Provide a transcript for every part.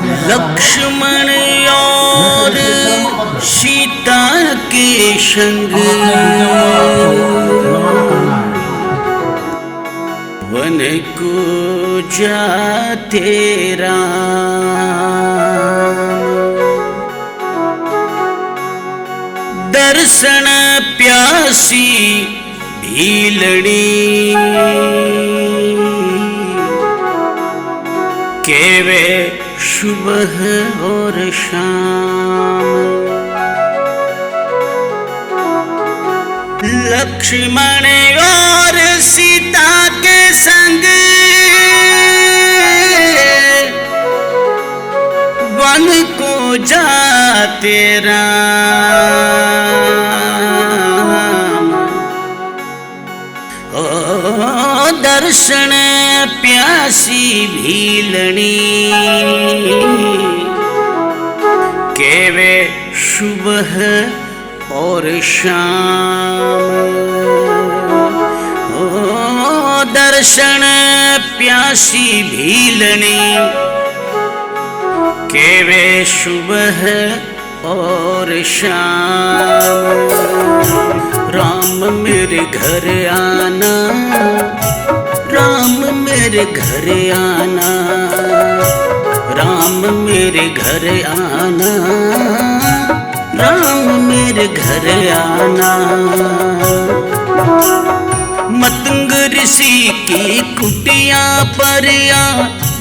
लक्ष्मण और सीता के संग वन को जाते राम। दर्शन प्यासी भीलड़ी केवे सुबह और शाम। लक्ष्मण और सीता के संग वन को जाते राम। ओ दर्शन प्यासी भीलनी केवे सुबह और शाम। ओ दर्शन प्यासी भीलनी केवे सुबह और शाम। राम मेरे घर आना, राम मेरे घर आना, राम मेरे घर आना, राम मेरे घर आना। मतंग ऋषि की कुटिया पर आ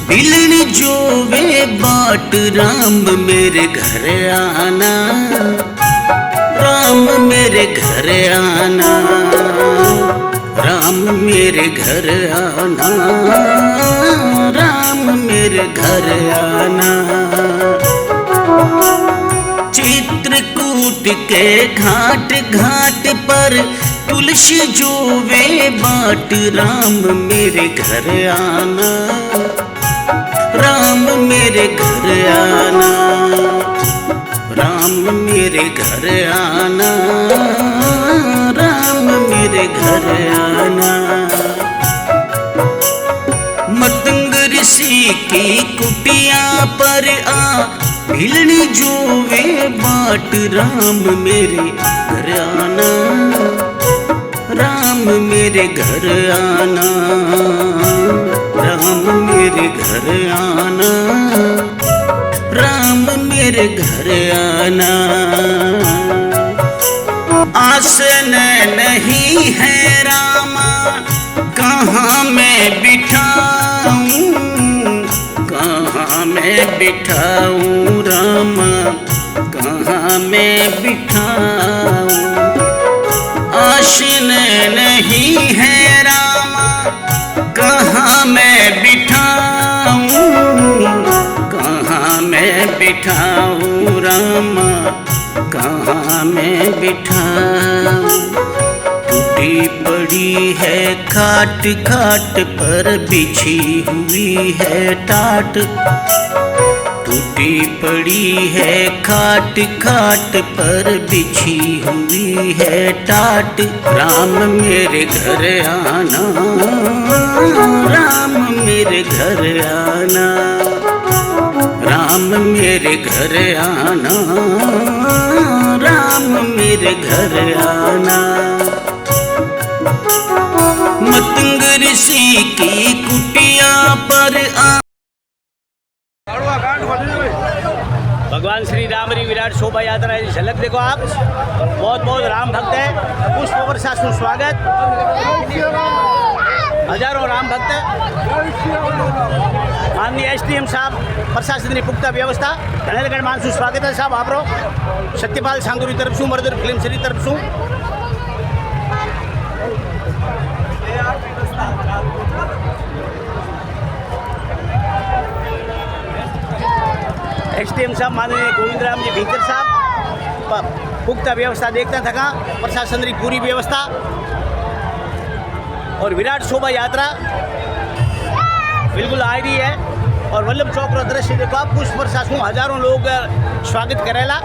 बिलन जो वे बाट। राम मेरे घर आना, राम मेरे घर आना, राम मेरे घर आना, राम मेरे घर आना। चित्रकूट के घाट घाट पर तुलसी जो वे बाट। राम मेरे घर आना, राम मेरे घर आना, राम मेरे घर आना, राम मेरे घर आना। मतंग ऋषि की कुटिया पर आ भिलनी जो वे बाट। राम मेरे घर आना, राम मेरे घर आना, राम मेरे घर आना, राम मेरे घर आना। आसन नहीं है रामा कहाँ मैं बिठाऊं, कहाँ मैं बिठाऊं रामा, कहाँ मैं बिठाऊं। आसन नहीं है रामा कहाँ मैं बिठाऊं, कहाँ मैं बिठाऊं रामा, कहाँ मैं बिठाऊं। टूटी पड़ी है खाट खाट पर बिछी हुई है टाट। टूटी पड़ी है खाट खाट पर बिछी हुई है टाट। राम मेरे घर आना, राम मेरे घर आना, राम मेरे घर आना, राम मेरे घर आना। मतंग ऋषि की कुटिया पर आ। भगवान श्री राम की विराट शोभा यात्रा की झलक देखो आप। बहुत बहुत राम भक्त है। पुष्प वर्षा सुस्वागत। हजारों राम भक्त है। माननीय SDM साहब प्रशासन ने पुख्ता व्यवस्था घनेलगढ़ मान सुस्वागत है साहब। आप सत्यपाल सांगुरी तरफ शू मर्दर फिल्म श्री तरफ शू SDM साहब माननीय गोविंद राम जी भीतर साहब पुख्ता व्यवस्था देखता थका। प्रशासन की पूरी व्यवस्था और विराट शोभा यात्रा बिल्कुल आ रही है। और वल्लभ चौक का दृश्य देखो आप। पुष्प वर्षा से हजारों लोग स्वागत करेला।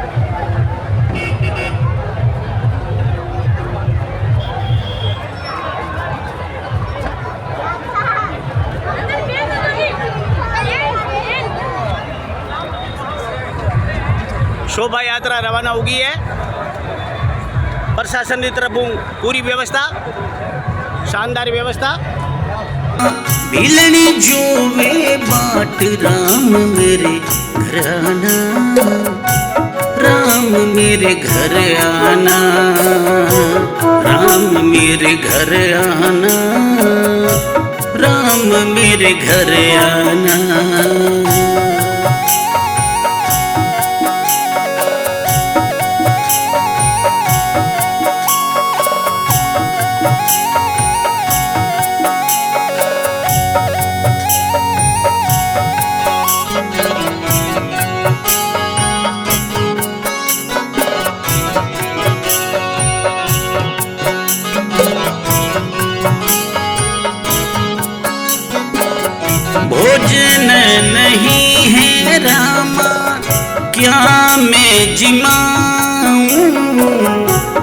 शोभा यात्रा रवाना होगी है। प्रशासन की तरफ पूरी व्यवस्था, शानदार व्यवस्था। बिलनी जोवे बाट राम मेरे घर आना, राम मेरे घर आना, राम मेरे घर आना, राम मेरे घर आना। भोजन नहीं है रामा क्या मैं जिमाऊं,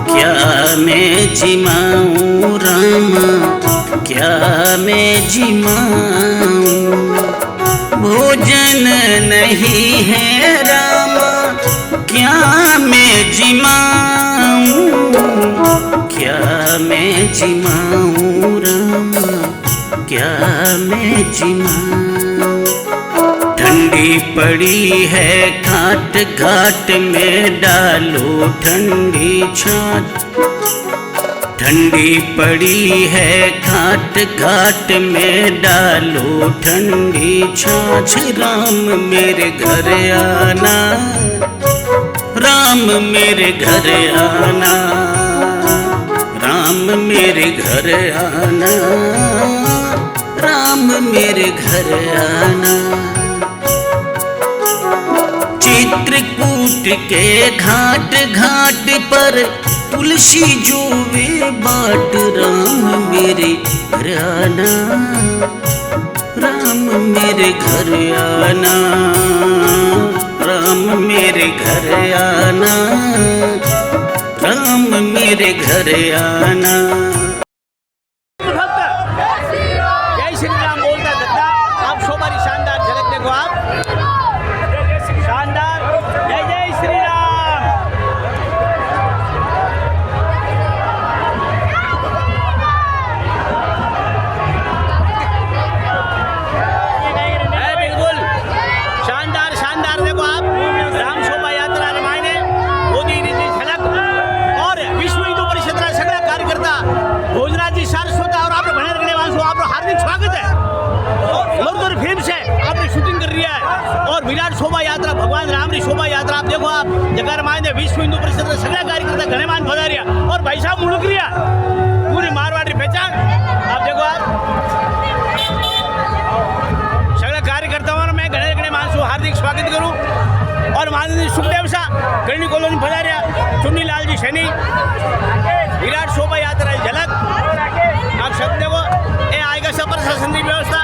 क्या मैं जिमाऊं रामा, क्या मैं जिमाऊं। भोजन नहीं है रामा क्या मैं जिमाऊं, क्या मैं जिमाऊं रामा, क्या मैं जिमाऊं। ठंडी पड़ी है घाट घाट में डालो ठंडी छाछ, ठंडी पड़ी है घाट घाट में डालो ठंडी छाछ। राम मेरे घर आना, राम मेरे घर आना, राम मेरे घर आना, राम मेरे घर आना। चित्रकूट के घाट घाट पर तुलसी जोवे बाट राम मेरे घर आना, राम मेरे घर आना, राम मेरे घर आना, राम मेरे घर आना। जय श्री राम बोलता दत्ता। आप शोभा की शानदार झलक देखो आप, शानदार। जय जय श्री राम। बिल्कुल शानदार शानदार देखो आप, राम शोभा यात्रा रमायने मोदी जी झलक और विश्व हिंदू परिषद सगळा कार्यकर्ता भोजराजी सारस्वत और आप भणे रखने वालों आप हार्दिक स्वागत है। और फिल्म से आपने शूटिंग कर रही है और विराट शोभा यात्रा भगवान राम की शोभा यात्रा आप देखो आप जगह रमायने विश्व हिंदू परिषद सगळा कार्यकर्ता घने मान पधारिया और भाई साहब मुलुक रिया पूरी मारवाड़ी पहचान आप देखो आप सगळ्या कार्यकर्ताओं मैं घने घने मानसो हार्दिक स्वागत करूं। और माननीय सुखदेव शाह गणी कॉलोनी पधारिया, चुन्नी लाल जी सैनी, विराट शोभा यात्रा झलक आप सब देखो। ये आएगा सब प्रशासन की व्यवस्था।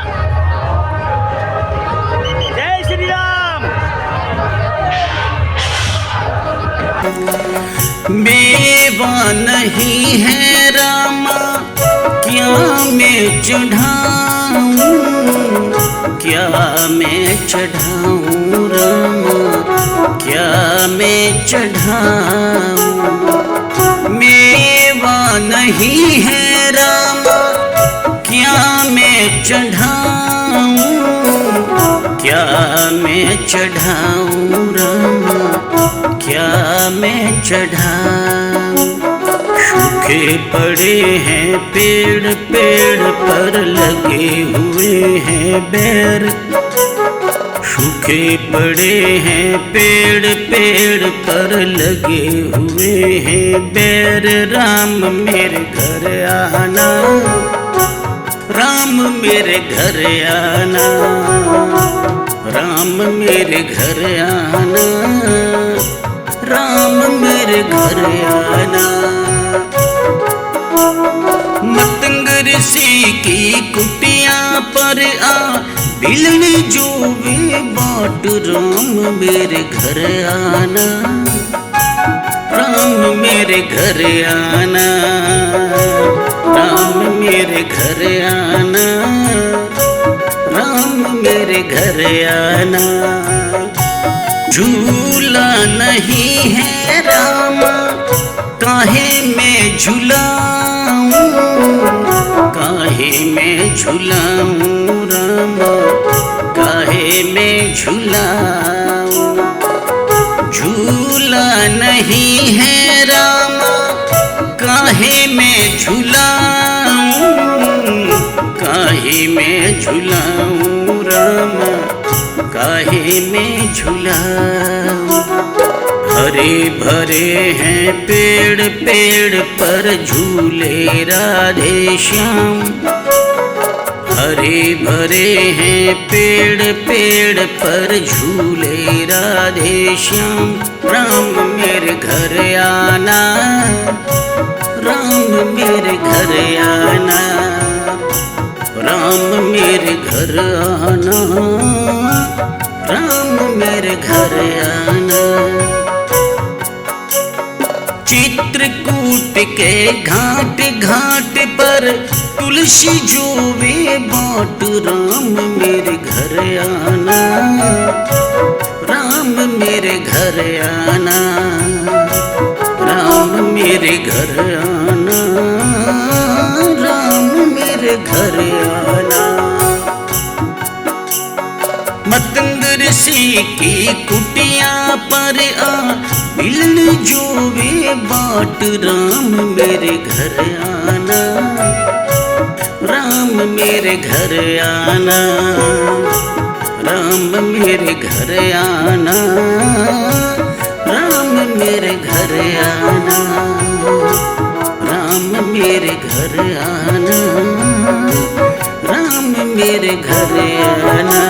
जय श्री राम। मेवा नहीं है रामा क्या मैं चढ़ाऊं, क्या मैं चढ़ाऊं रामा, क्या मैं चढ़ाऊं। मेवा नहीं है रामा क्या मैं चढ़ाऊं, क्या मैं चढ़ाऊं रामा, क्या मैं चढ़ाऊं। सूखे पड़े हैं पेड़ पेड़ पर लगे हुए हैं बैर, सूखे पड़े हैं पेड़ पेड़ पर लगे हुए हैं बैर। राम मेरे घर आना, राम मेरे घर आना, राम मेरे घर आना, राम मेरे घर आना। मतंग ऋषि की कुटिया पर आ बिलनी जोवे बाट राम मेरे घर आना, राम मेरे घर आना, राम मेरे घर आना, राम मेरे घर आना। झूला नहीं नहीं है राम काहे में झुलाऊं, काहे में झुलाऊं राम, काहे में झुलाऊं। झूला नहीं है राम काहे में झुलाऊं, काहे में झुलाऊं राम, काहे में झुलाऊं। हरे भरे हैं पेड़ पेड़ पर झूले राधे श्याम, हरे भरे हैं पेड़ पेड़ पर झूले राधे श्याम। राम मेरे घर आना, राम मेरे घर आना, राम मेरे घर आना, राम मेरे घर आना। चित्रकूट के घाट घाट पर तुलसी जोवे बाट, राम मेरे घर आना, राम मेरे घर आना, राम मेरे घर आना, राम मेरे घर आना। मतंग ऋषि की कुटिया पर आ मिलन जोवे बाट, राम मेरे घर आना, राम मेरे घर आना, राम मेरे घर आना, राम मेरे घर आना, राम मेरे घर आना, राम मेरे घर आना।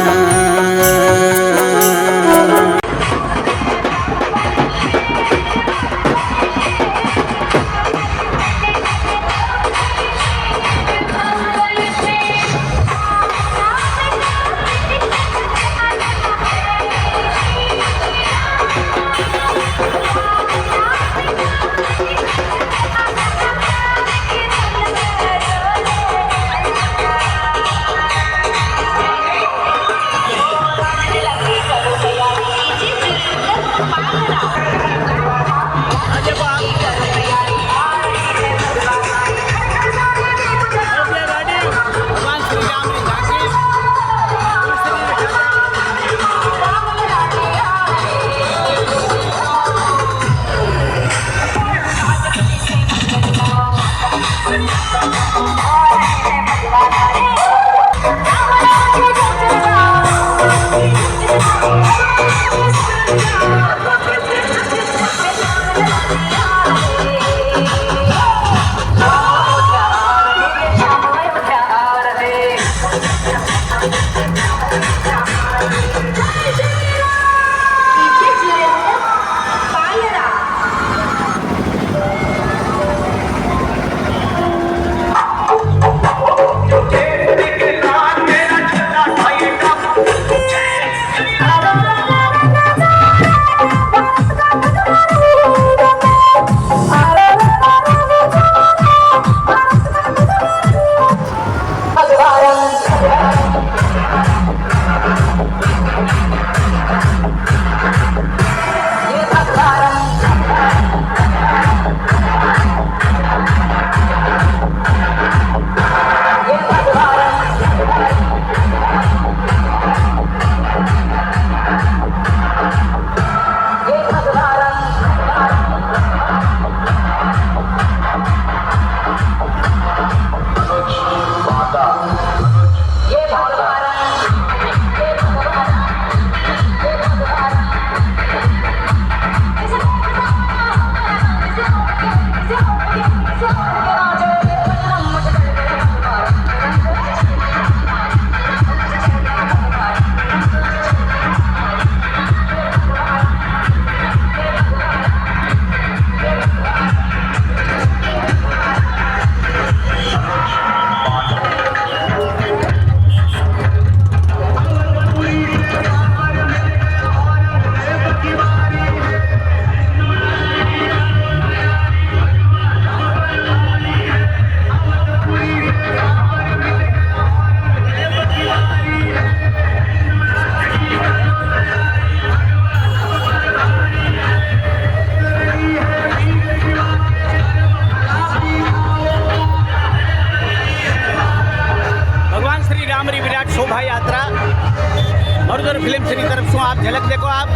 झलक देखो आप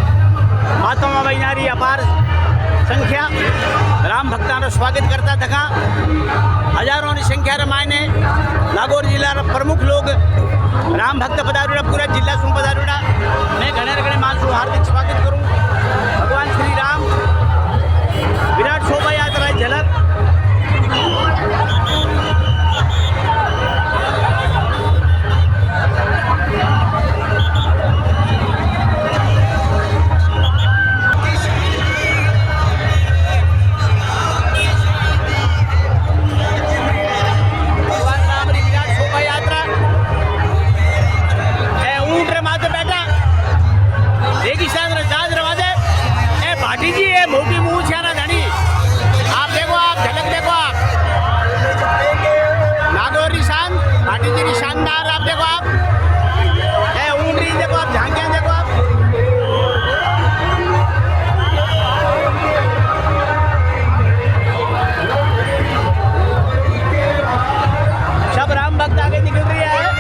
माताओं बहिणारी अपार संख्या राम भक्तांचं स्वागत करता थका हजारोंनी संख्या मायने नागौर जिल्हा प्रमुख लोग राम भक्त पधारूड़ा पूरा जिल्हा सुन पधारूड़ा मैं घणे घणे माणसों हार्दिक स्वागत करूं भगवान श्री राम विराट शोभा यात्रा झलक शानदार आप देखो आप ऊँटरी देखो आप झांकियाँ देखो आप सब राम भक्त आगे निकल रही है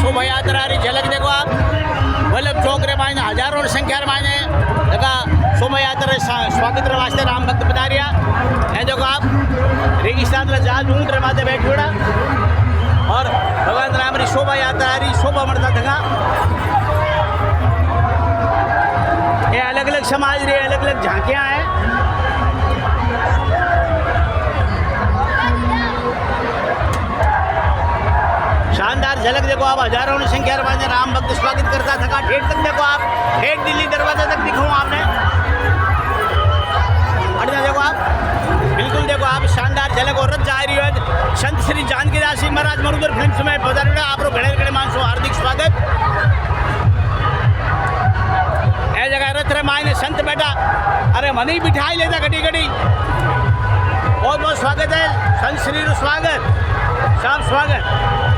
शोभा यात्रा झलक देखो आप वल्लभ चौक रे मायने हजारों संख्या मायने देखा शोभा यात्रा स्वागत रे वास्ते राम भक्त पधारिया है देखो आप रेगिस्तान रे जहाज ऊँट रे माथे बैठोड़ा और भगवान राम री शोभा यात्रा री शोभा मरता थका ये अलग अलग समाज रे अलग अलग झांकियाँ हैं शानदार झलक देखो आप हजारों की संख्या में राम भक्त स्वागत करता थका ठेठ तक देखो आप ठेठ दिल्ली दरवाजे तक दिखाऊँ आपने बढ़िया देखो आप बिल्कुल देखो आप शानदार झलक और रथ जा रही है संत श्री जानकीदास सिंह महाराज मरुदर फिल्म में पधारे आप घड़े घड़े मानसों हार्दिक स्वागत ए जगह रथ रे मायने संत बैठा अरे मन ही बिठाई लेता घड़ी घड़ी बहुत बहुत स्वागत है संत श्री स्वागत सब स्वागत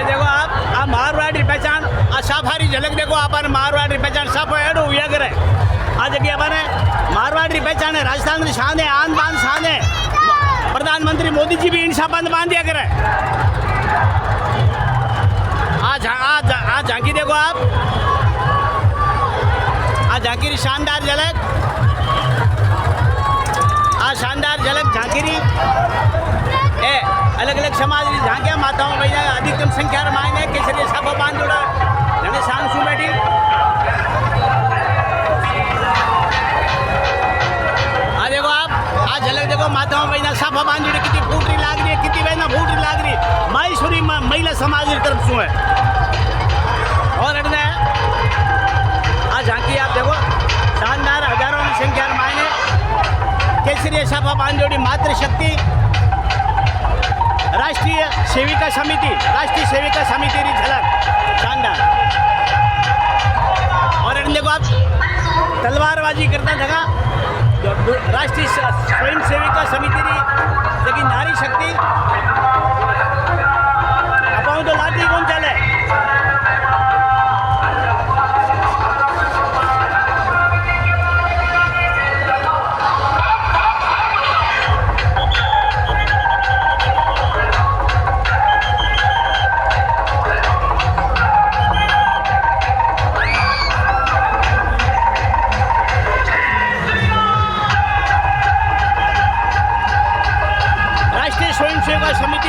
देखो आप मारवाड़ी पहचान साफारी झलक देखो अपन मारवाड़ी पहचान सब एडो हुआ करे आज की अपन मारवाड़ी पहचान है राजस्थान की शान है आन बान शान है प्रधानमंत्री मोदी जी भी इन बंद बांध दिया करे आज झांकी देखो आप आज झांकी री शानदार झलक शानदार झलक झांकी ए अलग अलग समाज की झांकियाँ माताओं भैया अधिकतम संख्या मायने केसरी सभा बांधोड़ा घने सांग सु बैठी देखो आप आज झलक देखो माताओं भैया सभा बांधोड़ी कितनी फूटरी लाग रही है कितनी बहना फूटरी लाग रही माहेश्वरी महिला समाज की तरफ से है और अटना है आज झांकी आप देखो शानदार हजारों की संख्या मायने केसरी सभा बांधोड़ी मातृशक्ति राष्ट्रीय सेविका समिति री झलक शानदार और देखो आप तलवारबाजी करता थका राष्ट्रीय स्वयं सेविका समिति री लेकिन नारी शक्ति अपाऊ तो लाठी कौन चले समिति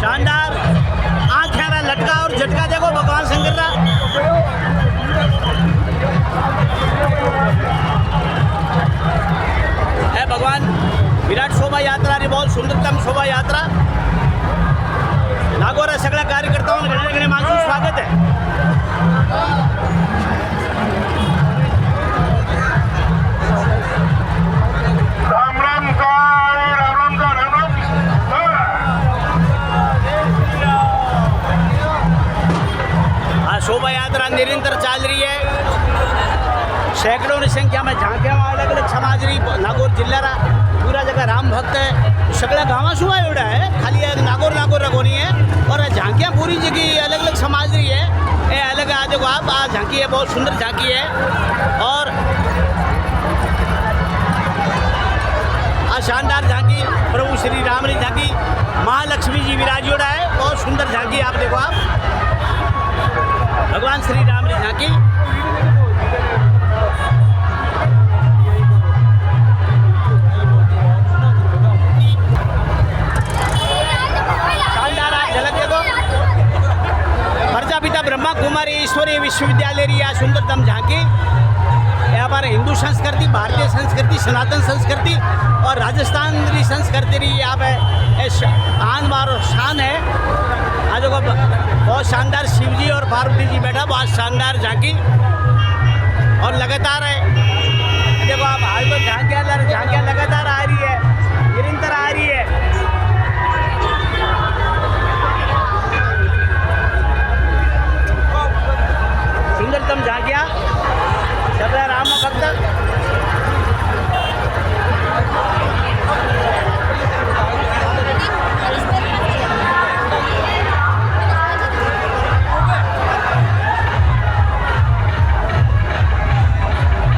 शानदार आँखें रा लटका और झटका देखो भगवान शंकर रा। है भगवान विराट शोभा यात्रा री बहुत सुंदरतम शोभा यात्रा। नागौर सगळ्या कार्यकर्ताओं घणे घणे मानसून स्वागत है। राम राम का शोभा यात्रा निरंतर चल रही है। सैकड़ों की संख्या में झांकियां अलग अलग समाज रही नागौर जिल्हा रा पूरा जगह राम भक्त है। सगळ्या गाँव सुबह एवढा है खाली नागौर नागौर रखोनी है और झांकियां पूरी जगह अलग अलग समाज रही है। ये अलग आज देखो आप झांकी है, बहुत सुंदर झांकी है। और शानदार झांकी प्रभु श्री राम की झांकी महालक्ष्मी जी विराजोड़ा है। बहुत सुंदर झांकी आप देखो आप भगवान श्री राम की झांकी। शानदार आप झलक देखो प्रजापिता ब्रह्मा कुमारी ईश्वरीय विश्वविद्यालय की यह सुंदरतम झांकी। यह हमारे हिंदू संस्कृति, भारतीय संस्कृति, सनातन संस्कृति और राजस्थान की संस्कृति रही यहाँ पे आन बार शान है। आज देखो बहुत शानदार शिवजी और पार्वती जी बैठा, बहुत शानदार झांकी और लगातार है। देखो आप आज तो झांकियाँ लगातार आ रही है, निरंतर आ रही है। सुंदरतम झांकियाँ सगळ्या राम भक्त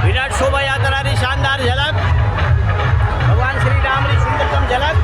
विराट शोभा यात्रा री शानदार झलक भगवान श्री राम री सुंदरतम झलक।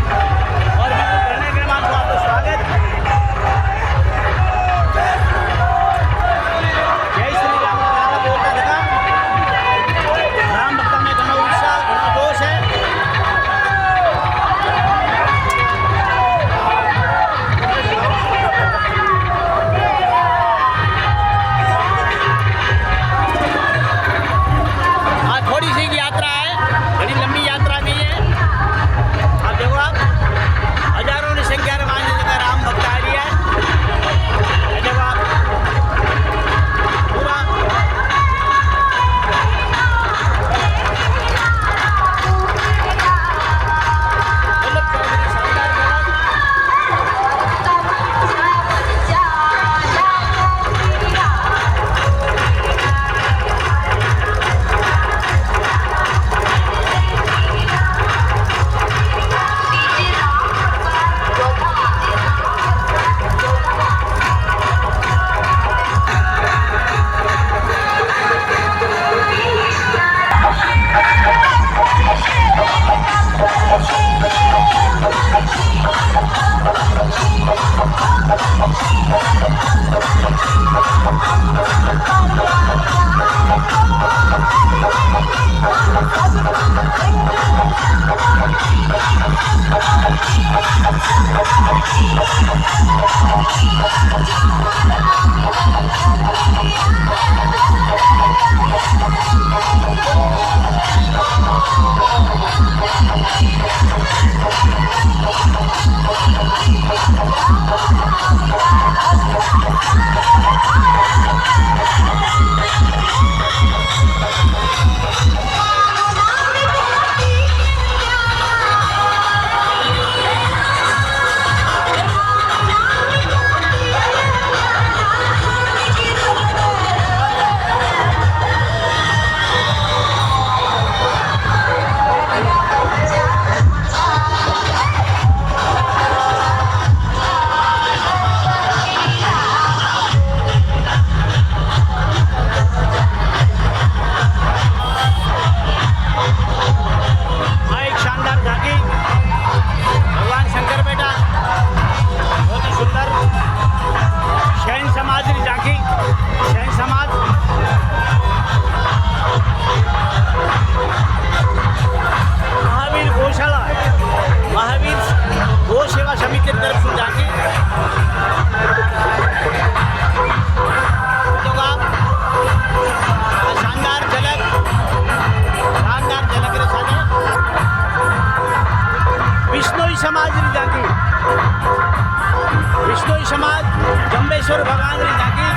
जंबेश्वर भगवान री झांकी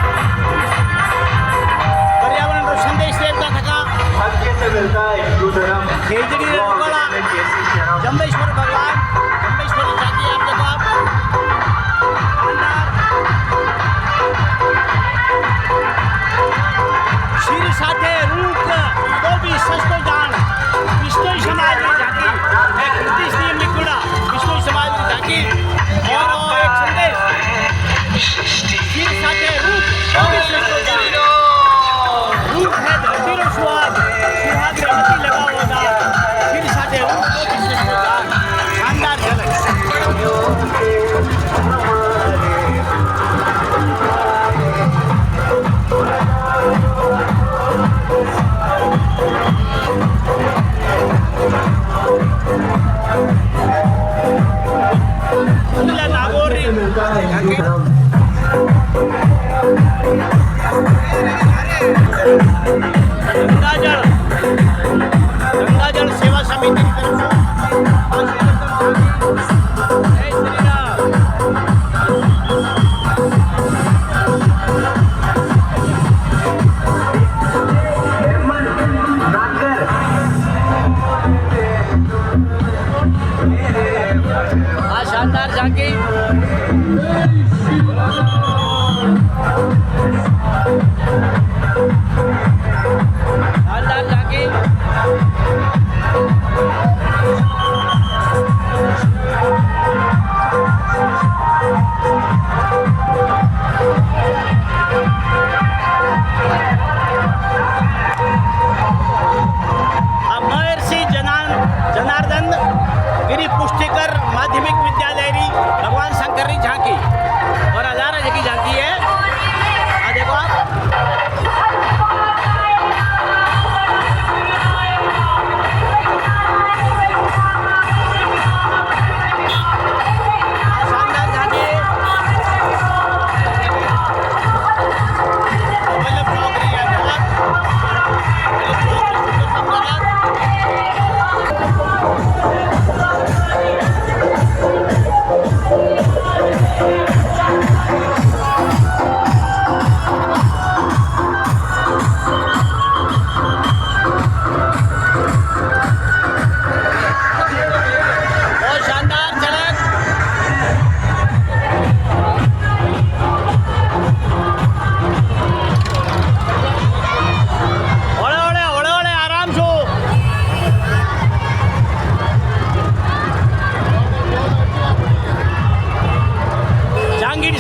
पर्यावरण रो संदेश देता थका खेजड़ी रे उगला जंबेश्वर भगवान जंबेश्वर री झांकी आप देखो आप शिर साथे रूप तो भी सस्तो जान विष्णु समाज री झांकी एक कृति श्री मिकुड़ा विष्णु समाज री झांकी और एक संदेश शिर साथे रूप तो भी सस्तो जान रूप है धरती रो सुहाग सुहाग रे मती लगा होता शिर साथे रूप तो भी सस्तो जान शानदार झलक नागौरी गंगाजल सेवा समिति की तरफ से जय श्री राम। शानदार झांकी शानदार झांकी महर्षि जनार्दन गिरी पुष्टिकर माध्यमिक विद्यालय री भगवान शंकर री झांकी और हजारा जगह झांकी है आ देखो आप शानदार झांकी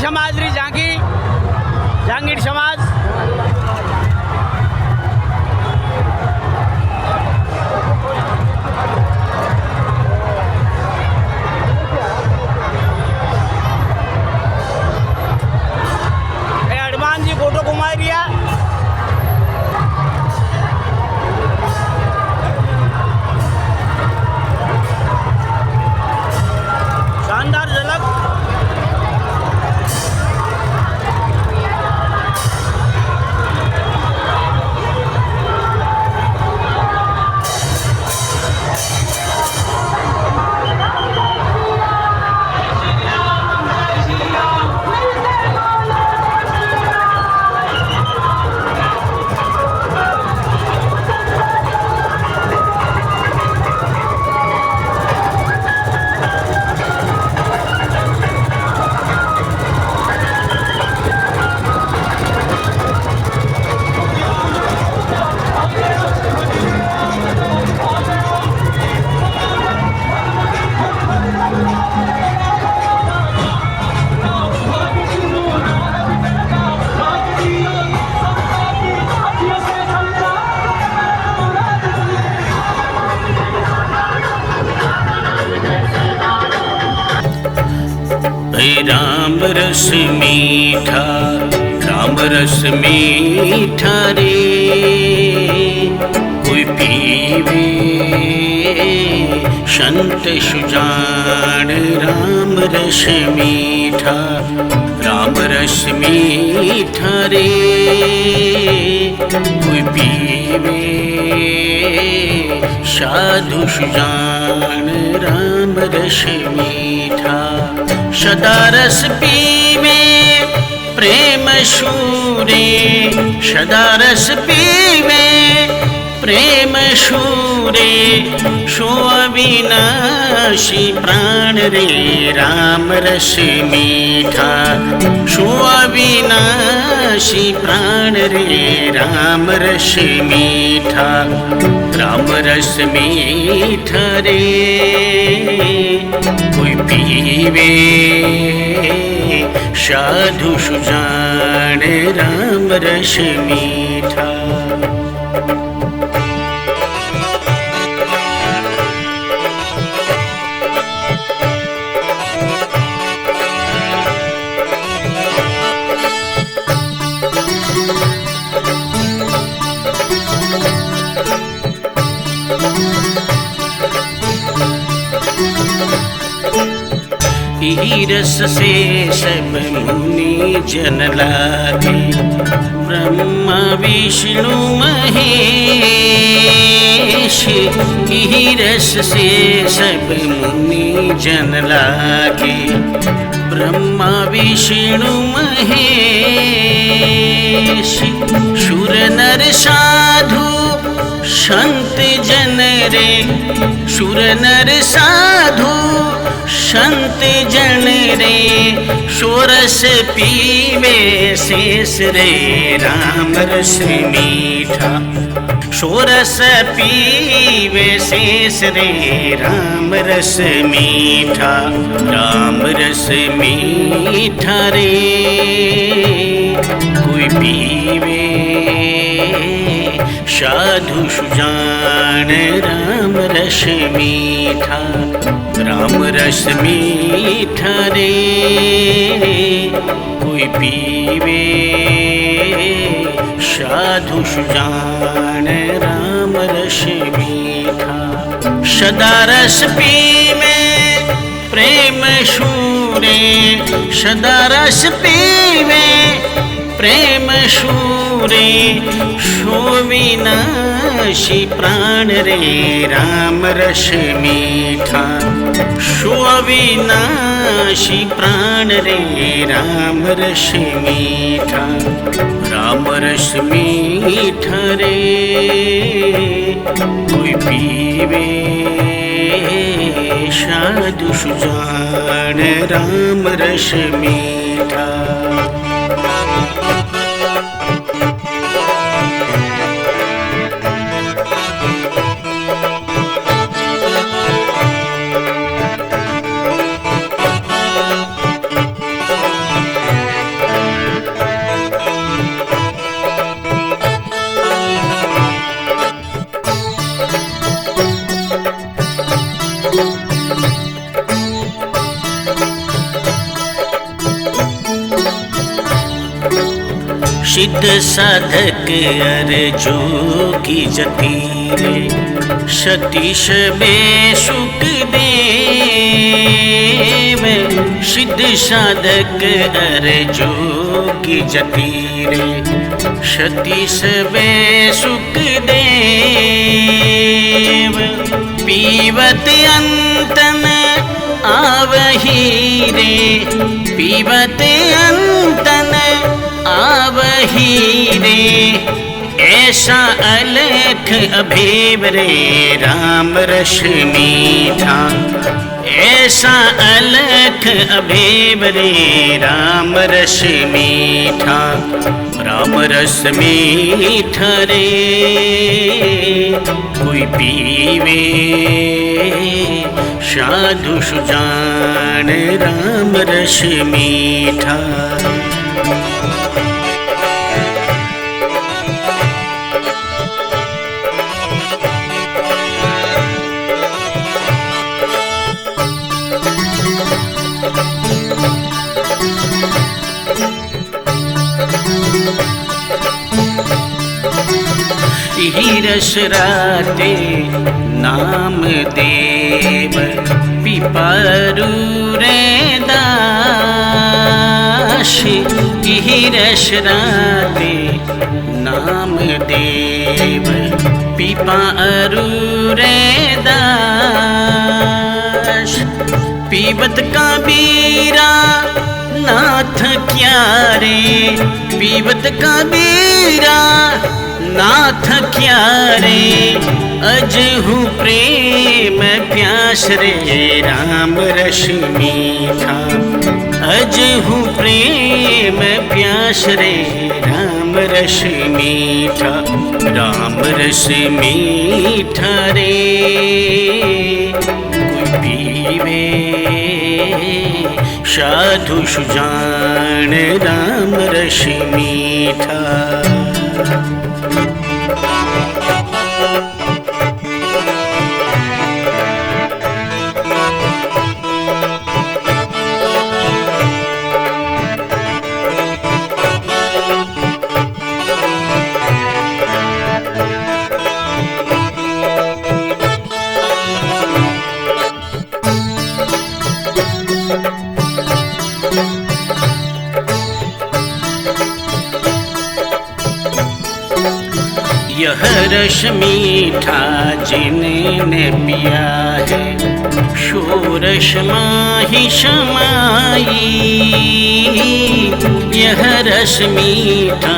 समाज री झांकी जहांगीर समाज हनुमान जी फोटो घुमा रिया शानदार झलक राम रस मीठा राम रस मीठा रे कोई पीवे संत सुजान राम रस मीठा रे कोई पीवे साधु सुजान राम रस मीठा सदा रस पीवे प्रेम शूरे सदा रस पीवे, प्रेम शूरे शो अविनाशी प्राण रे राम रस मीठा, शो अविनाशी प्राण रे राम रस मीठा, राम रस मीठा रे कोई पीवे साधु सुजान राम रस मीठा। रस से सब मुनि जन लागे, ब्रह्मा विष्णु महेश, रस से सब मुनि जन लागे, ब्रह्मा विष्णु महेश, सुर नर साधु संत जन रे, सुर नर साधु संत जन रे सोरस पीवे शेष रे राम रस मीठा, सोरस पीवे शेष रे राम रस मीठा, राम रस मीठा रे कोई पीवे साधु सुजान राम रस मीठा, राम रस मीठा रे कोई पीवे साधु सुजान राम रस मीठा, सदा रस पीवे प्रेम शूरे, सदा रस पीवे प्रेम शूरे शो विनाशी प्राण रे राम रस मीठा, शो विनाशी प्राण रे राम रस मीठा, राम रस मीठा रे कोई पीवे साधु सुजान राम रस मीठा। सिद्ध साधक अर जोगी जतीरे, सतीश में सुखदेव, सिद्ध साधक अर जोगी जतीरे, सतीश में सुखदेव, पीवत अंतन आवही रे, पीवत अंतन आवही रे ऐसा अलख अभेव रे राम रस मीठा, ऐसा अलख अभेव रे राम रस मीठा, राम रस मीठा रे कोई पीवे साधु सुजान राम रस मीठा। रस राते नाम देव पिपारू रे दास, रस राते नाम देव पिपारू रे दास, पीवत का बीरा नाथ क्या प्यारे पीवत कबीरा नाथ क्यारे अजहु प्रेम प्यास रे राम रस मीठा अजहु प्रेम प्यास रे राम रस मीठा राम रस मीठा रे कोई पीवे साधु सुजान राम रस मीठा। यह रस मीठा जिन्हें पिया है षोडश माही समाई। यह रस मीठा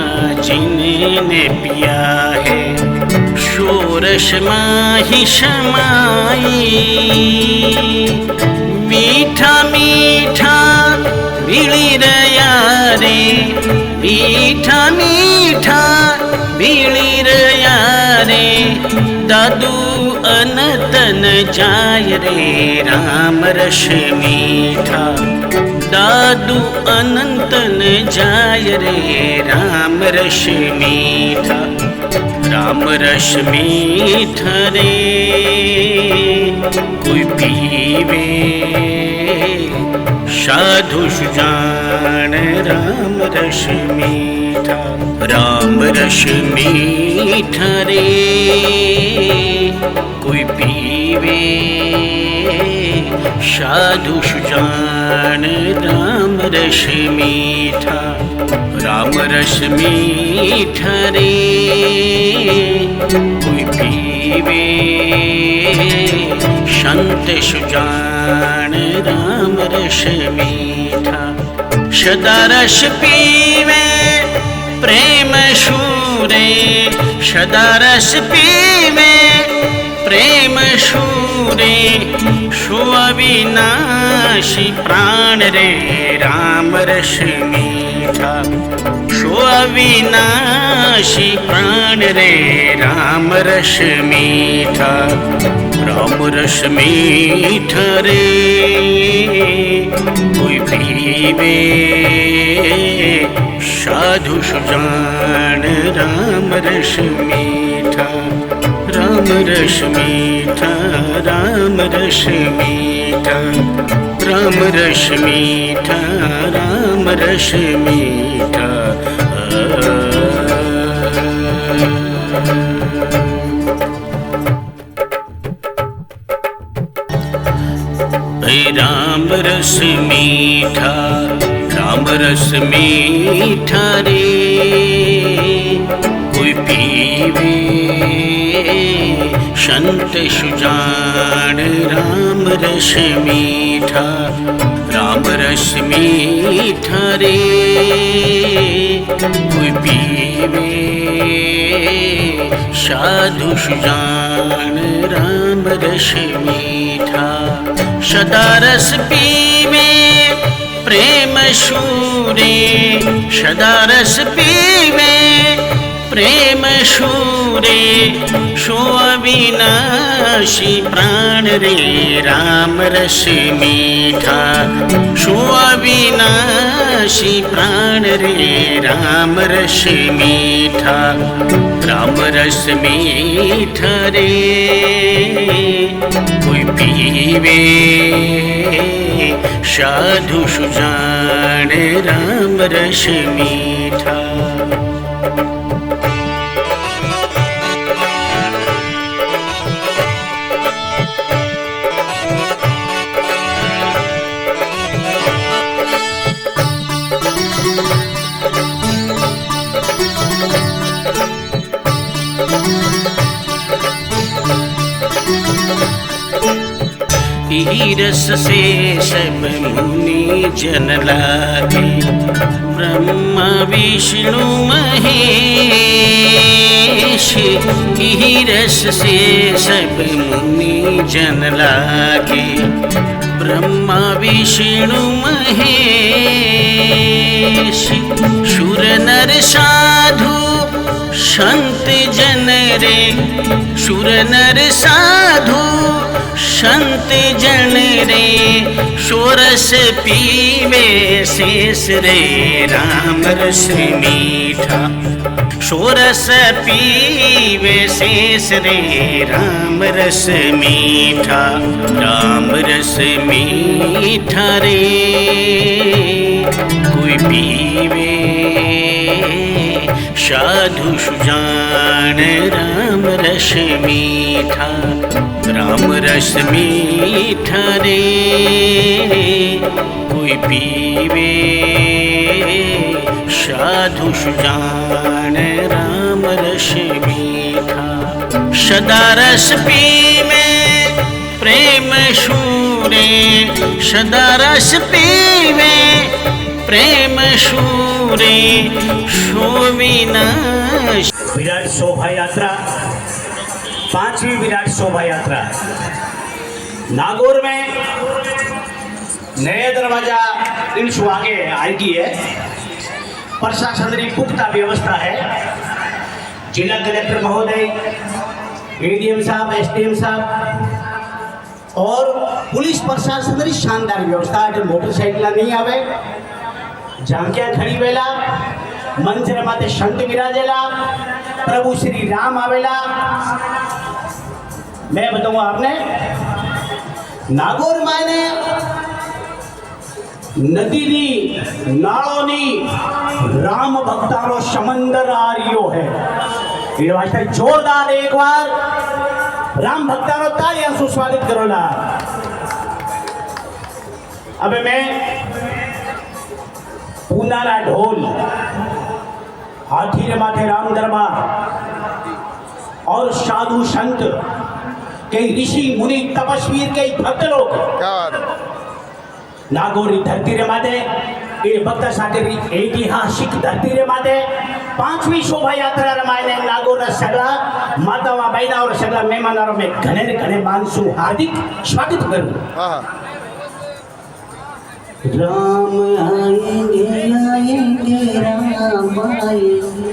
जिन्हें पिया है षोडश माही समाई। मीठा मीठा मिली रया रे मीठा मीठा मिली रया रे दादू अनतन जाय रे राम रस मीठा दादू अनंतन जाय रे राम रस मीठा राम रस मीठा रे कोई पीवे साधु सुजान राम रस मीठा राम रस मीठा रे कोई पीवे साधु सुजान राम रस मीठा राम रस मीठा रे कोई पीवे संत सुजान राम रस मीठा। सदा रस पीवे प्रेम शूरे सदा रस पीवे प्रेम शूरे सो अविनाशी प्राण रे राम रस मीठा सो अविनाशी प्राण रे राम रस मीठा राम रस मीठा रे कोई पीवे साधु सुजान राम रस मीठा राम रस मीठा राम रस मीठा राम रस मीठा राम रस मीठा। राम रस मीठा राम रस मीठा रे कोई पीवे संत सुजान राम रस मीठा राम रस मीठा रे कोई पीवे साधु सुजान राम रस मीठा। सदा रस पीवे प्रेम शूरे सदा रस पीवे प्रेम शूरे सो अविनाशी प्राण रे राम रस मीठा सो अविनाशी प्राण रे राम रस मीठा राम रस मीठा रे कोई पीवे साधु सुजान राम रस मीठा। ही रस से सब मुनि जन लागे, ब्रह्मा विष्णु महेश, ही रस से सब मुनि जन लागे, ब्रह्मा विष्णु महेश। शूर नर साधु संत जन रे, शूर नर साधु संत जन रे, सोरस पीवे शेष रे, राम रस मीठा, सोरस पीवे शेष रे, राम रस मीठा, राम रस मीठा रे, कोई पीवे साधु सुजान, राम रस मीठा, राम रस मीठा रे, कोई पीवे साधु सुजान, राम रस मीठा। सदा रस पीवे प्रेम शूरे, सदा रस पीवे प्रेम शूरे, शोविनाश। विराट शोभा यात्रा, 5वीं विराट शोभा यात्रा नागौर में नया दरवाजा इंच आगे आएगी है। प्रशासन की पुख्ता व्यवस्था है। जिला कलेक्टर महोदय, एडीएम साहब, एसडीएम साहब और पुलिस प्रशासन की शानदार व्यवस्था है। मोटरसाइकिल नहीं आवे, झांकिया खड़ी वेला, मंदिर माते संत विराजेला, प्रभु श्री राम आवेला। मैं बताऊंगा आपने, नागौर मायने नदी नालोनी राम भक्तानो समंदर आ रियो है। ये वास्ते जोरदार एक बार राम भक्तानो तालियां से स्वागत करोला। अब मैं पूनारा ढोल, हाथी रे माथे राम दरबार और साधु संत, कई ऋषि मुनि तपस्वी, कई भक्त लोग नागौरी धरती रे माथे, ये भक्त सागर ऐतिहासिक धरती रे माथे 5वीं शोभा यात्रा रमायने नागौर सगला मातावा बहना और सगला मेहमानों में घने घने मानसू हार्दिक स्वागत करूं। राम आएंगे आएंगे राम आएंगे,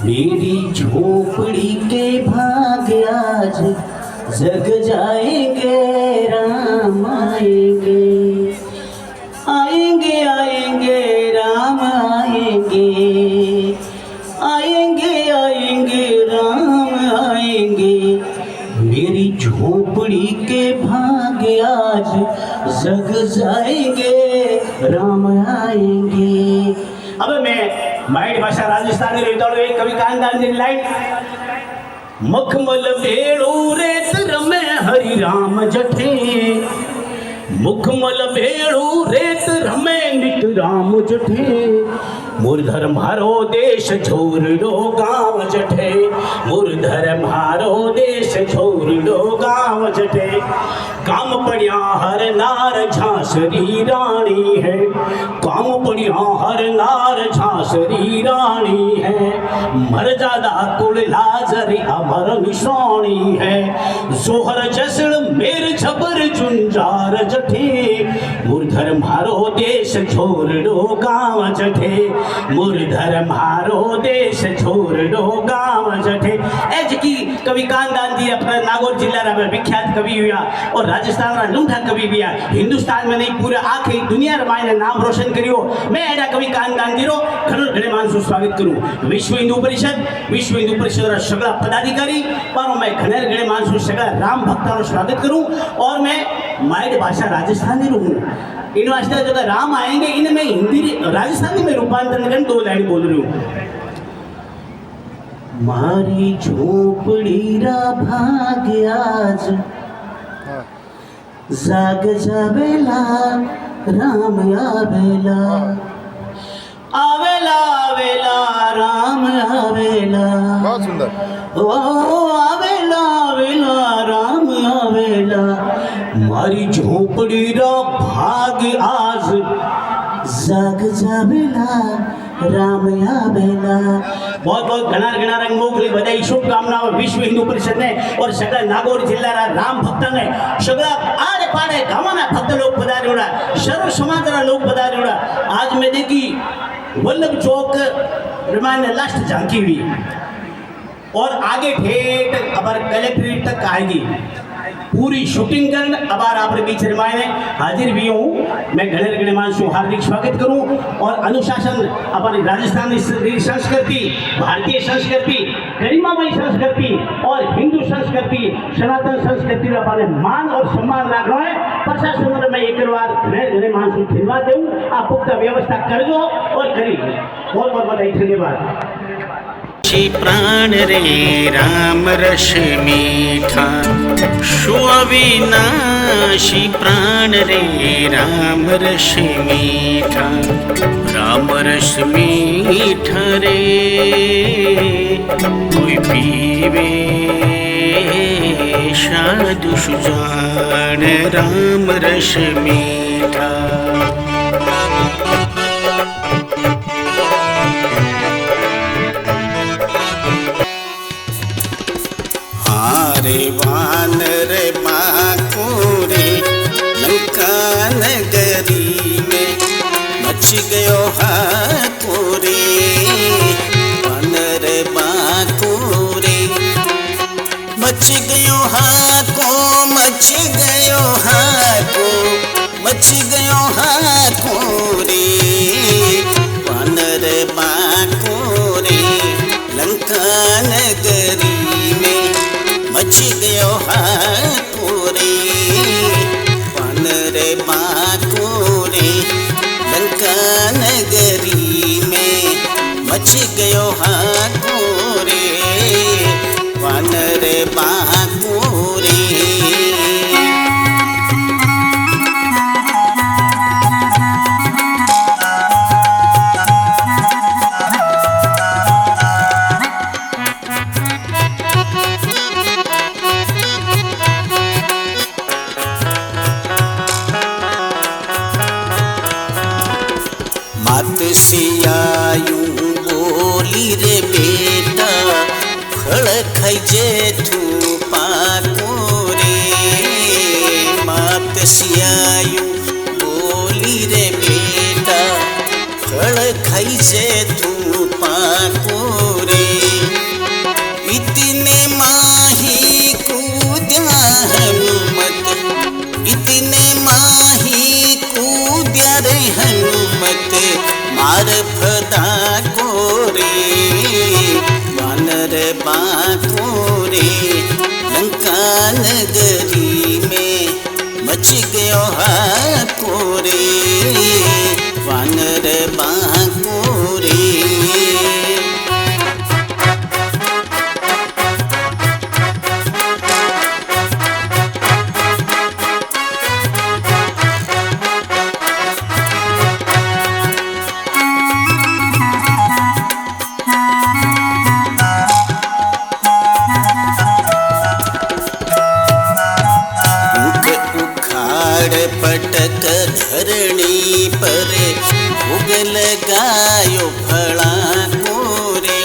मेरी झोपड़ी के भाग आज जग जाएंगे, राम आएंगे आएंगे आएंगे, राम आएंगे आएंगे आएंगे, राम आएंगे, मेरी झोपड़ी के भाग आज जग जाएंगे, राम आएंगे। अब मैं माइट भाषा राजस्थानी रेताड़ो एक कवि कांदान जी लाइन, मखमल भेड़ू रेत रमे हरि राम जठे, मुखमल भेड़ू रेत रमे नित राम जठे, मुरधर मारो देश छोड़ो गाँव जठे, मुरधर मारो देश छोड़ो गाँव जठे, काम पड़िया हर नार झांसरी रानी है, काम पड़िया हर नार झांसरी रानी है, मर्यादा कुल लाजरी अमर निशानी है, जोहर जसड़ मेर झबर झुंझार जठे, मुरधर मारो देश छोड़ो गाँव जठे, मुरधर मारो देश छोड़ो गाँव जठे। एज की कवि कांदान जी अपना नागौर जिला में विख्यात कवि हुआ और राजस्थान का लूठा कवि भी है, हिंदुस्तान में नहीं पूरे आखिरी दुनिया मायने नाम रोशन करियो। मैं एडा कवि कांदान जी रो घणे मानसू स्वागत करूं। विश्व हिंदू परिषद सगला पदाधिकारी पर मैं घणे मानसू सगला राम भक्तानो स्वागत करूं और मैं माइट भाषा राजस्थानी रहूं। इन वास्ते जो राम आएंगे इन्हें मैं हिंदी राजस्थानी में रूपांतरण कर 2 लाइन बोल रही हूँ। मारी झोपड़ी रा भाग्य आज जाग जावेला, राम आवेला आवेला आवेला, राम आवेला। बहुत सुंदर। ओ आवेला आवेला, राम आवेला। तारी झोपड़ी रो भाग आज जाग जावेला राम आवेला। बहुत बहुत घना रंगमोगली बधाई शुभकामनाओं विश्व हिंदू परिषद ने और सगळ्या नागोर जिल्ह्याला राम भक्तांने सगळ्या आडे पाडे गावाना भक्त लोक पधारेवडा सर्व समाजाला लोक पधारेवडा। आज मैं देखी वल्लभ चौक रिमांड लास्ट झांकी हुई और आगे ठेठ अबर कलेक्ट्रेट तक आएगी पूरी शूटिंग कर अबार आप बीच रिमायने हाजिर भी हूँ। मैं घने गणमान्य से हार्दिक स्वागत करूँ और अनुशासन अपनी राजस्थानी संस्कृति भारतीय संस्कृति गरिमामयी संस्कृति और हिंदू संस्कृति सनातन संस्कृति में अपने मान और सम्मान रख रहा है। प्रशासन में एक बार घने मानसू खिलवा दूँ आप पुख्ता व्यवस्था कर दो और करी। बहुत बहुत बधाई धन्यवाद। प्राण रे राम रस मीठा अविनाशी प्राण रे राम रस मीठा राम रस मीठा रे कोई पीवे साधु सुजान राम रस मीठा। वानर बाकुरे लंका नगरी में मच गयो हाकुरे वानर बाकुरे मच गयो हाको मच गयो हाको मच गयो हाकुरे वानर बाकुरे लंका नगरी में मच गयो हाकुरे वानर बाकुरे लंका नगरी में मच गयो हाकुरे वानर बाकुरे। मात सियायूं बोली रे बेटा फल खाइजे तू पाकुरे। मात सियायूं बोली रे बेटा फल खाइजे तू पाकुरे। इतने माही कूद्या हनुमत इतने माही कूद्या रे हनुमत मार फदा कोरे वानर बाकुरे लंका नगरी में मच गयो हाकुरे वानर बाकुरे। पटक धरणी पर भोग लगायो फला कोरे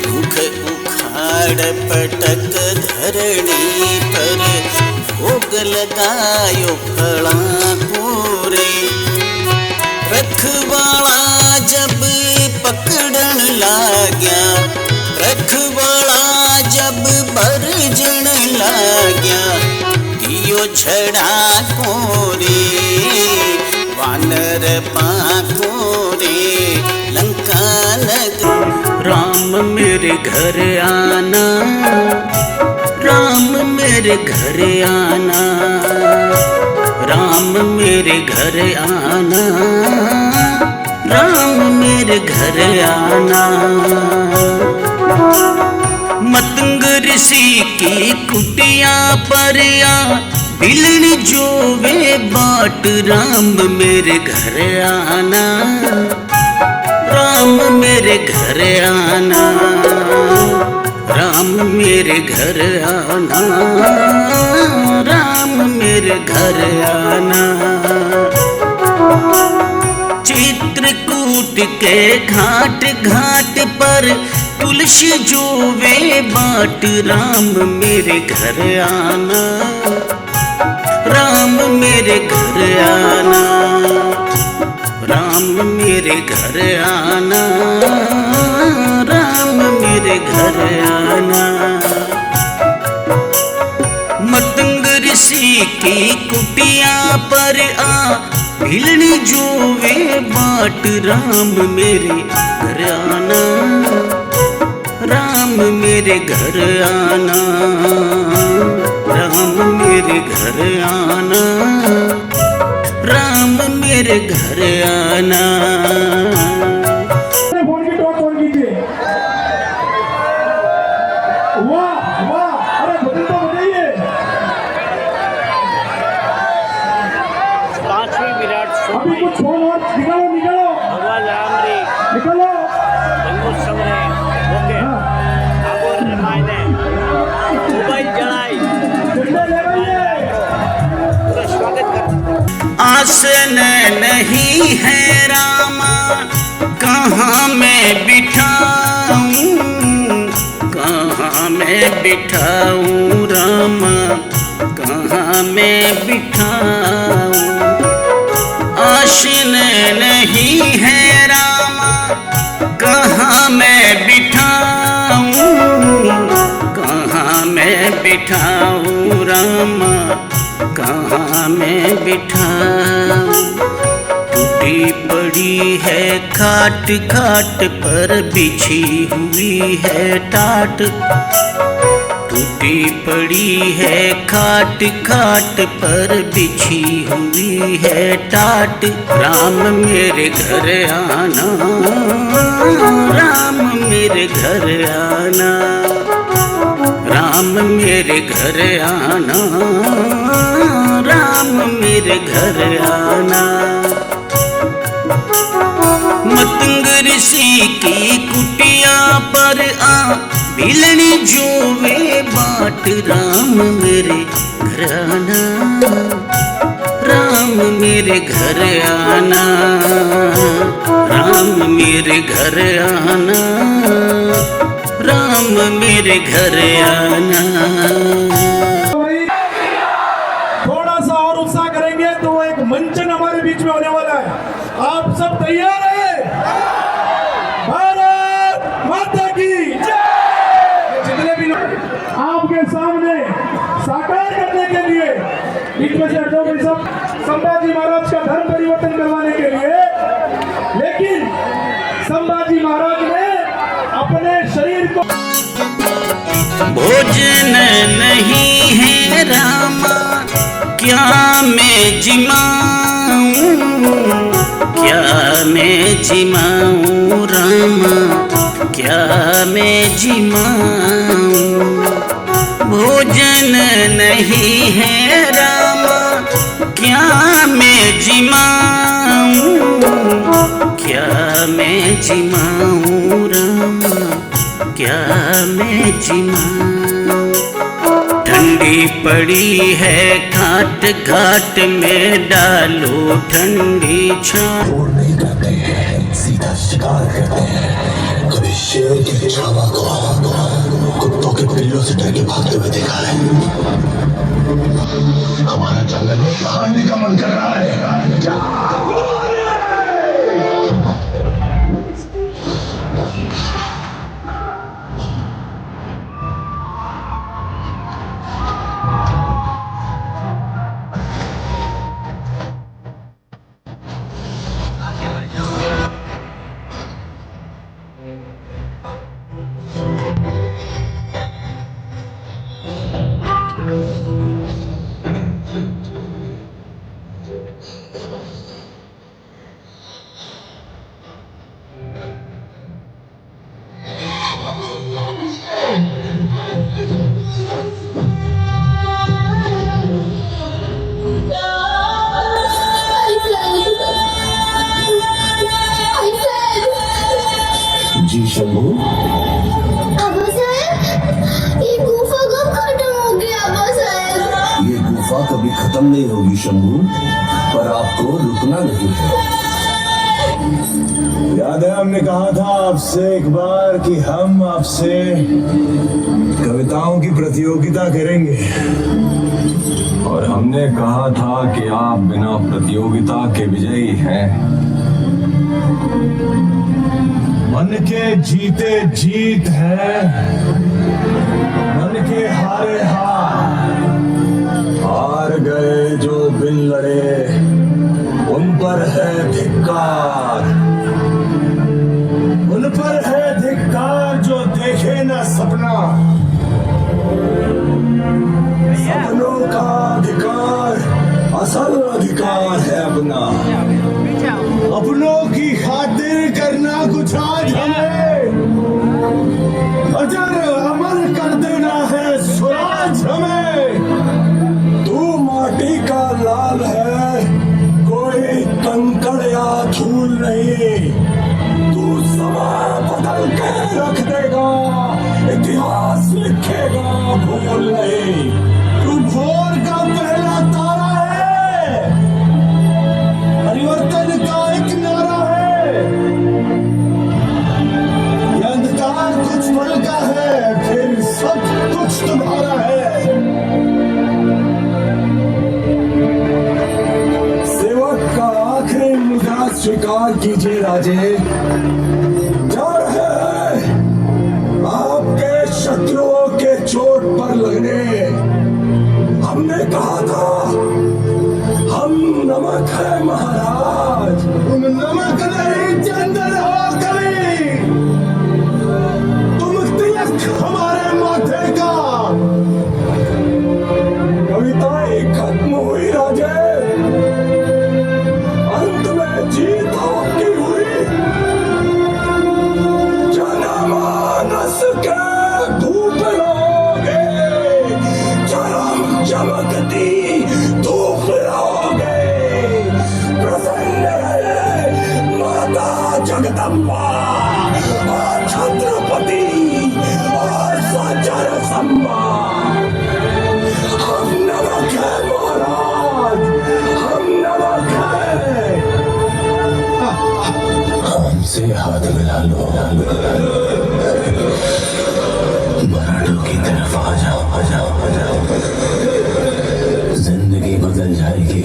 मुख उखाड़ पटक धरणी पर भोग लगायो फला कोरे। रखवाला जब पकड़न लाग्या रखवाला जब बरजन लाग्या दियो झड़ा कोरे वानर बाकुरे लंका नगर। राम मेरे घर आना राम मेरे घर आना राम मेरे घर आना राम मेरे घर आना। मतंग ऋषि की कुटिया पर आ बिलनी जोवे बाट राम मेरे घर आना राम मेरे घर आना। राम मेरे घर आना, राम मेरे घर आना। चित्रकूट के घाट घाट पर तुलसी जोवे बाट, राम मेरे घर आना, राम मेरे घर आना, राम मेरे घर आना, राम मेरे घर आना। मतंग ऋषि की कुटिया पर आ, भिलनी जोवे बाट, राम मेरे घर आना, राम मेरे घर आना, राम मेरे घर आना, राम मेरे घर आना। फोन की टॉप ऑन कीजिए। वाह वाह, अरे बदल तो बताइए। 5वीं विराट अभी कुछ फोन और निकालो निकालो भगवान राम री निकालो। जन्मोत्सव रे ओके ठाकुर मायने मोबाइल जलाई झंडे ले रही पूरा स्वागत करता। आसन नहीं है रामा, कहाँ मैं बिठाऊं, कहाँ मैं बिठाऊं रामा, कहाँ मैं बिठाऊं। आसन नहीं है रामा, कहाँ मैं बिठाऊं, कहाँ मैं बिठाऊं रामा, कहाँ मैं बिठाऊं। टूटी पड़ी है खाट खाट पर बिछी हुई है टाट, टूटी पड़ी है खाट खाट पर बिछी हुई है टाट। राम मेरे घर आना, राम मेरे घर आना, राम मेरे घर आना, राम मेरे घर आना। मतंग ऋषि की कुटिया पर आ, भिलनी जोवे बाट, राम मेरे घर आना, राम मेरे घर आना, राम मेरे घर आना, राम मेरे घर आना। थोड़ा सा और उत्साह करेंगे तो एक मंचन हमारे बीच में होने वाला है। आप सब तैयार हैं? भारत माता की जय। जितने भी लोग आपके सामने साकार करने के लिए, बीच में से हटो भाई सब, संभाजी महाराज का धर्म परिवर्तन करवाने के लिए, लेकिन संभाजी महाराज ने अपने शरीर को भोजन नहीं है रामा, क्या मैं जिमाऊं, क्या मैं जिमाऊं रामा, क्या मैं जिमाऊं। भोजन नहीं है रामा, क्या मैं जिमाऊं, क्या मैं जिमाऊं रामा, क्या मैं जिमाऊं। ठंडी पड़ी है घाट घाट में, डालो ठंडी छाँव। चोर नहीं करते हैं, सीधा शिकार करते हैं। कभी शेर के छावा को कुत्तों के पिल्लों से डर के भागते हुए देखा है। हमारा जंगल में भागने का मन कर रहा है क्या? जी शंभू, अबू सर कभी खत्म नहीं होगी शंभू, पर आपको रुकना नहीं है। याद है हमने कहा था आपसे एक बार कि हम आपसे कविताओं की प्रतियोगिता करेंगे, और हमने कहा था कि आप बिना प्रतियोगिता के विजयी हैं। मन के जीते जीत है, मन के हारे हार गए जो बिन लड़े उन पर है धिक्कार, उन पर है धिक्कार जो देखे ना सपना। सपनों का अधिकार असल अधिकार है अपना, अपनों की खातिर करना कुछ आज हमें, अजर अमर कर देना है स्वराज हमें। तू माटी का लाल है, कोई कंकड़ या धूल नहीं, तू समा बदल के रख देगा, इतिहास लिखेगा भूल नहीं। तू भोर का पहला तारा है, परिवर्तन का एक नारा है। ये अंधकार कुछ पल का है, फिर सब कुछ तुम्हारा है। सेवक का आखिरी मुद्रा स्वीकार कीजिए राजे। जा रहे हैं आपके शत्रुओं के चोट पर लगने। हमने कहा था हम नमक है महाराज, तुम नमक नहीं चंदन हो कभी, तुम तिलक हमारे माथे का। कविताएं खत्म हुई राजे, अंत में जीत आपकी हुई। जनमानस के धूप रहोगे, चरम चमकती धूप रहोगे। प्रसन्न रहे माता जगदम्बा और छत्रपति और सचर संबा। हम नमक है महाराज, हम नमक है। हमसे हाथ मिला लो, मराठों की तरफ आ जाओ, आ जाओ, आ जाओ। जिंदगी बदल जाएगी,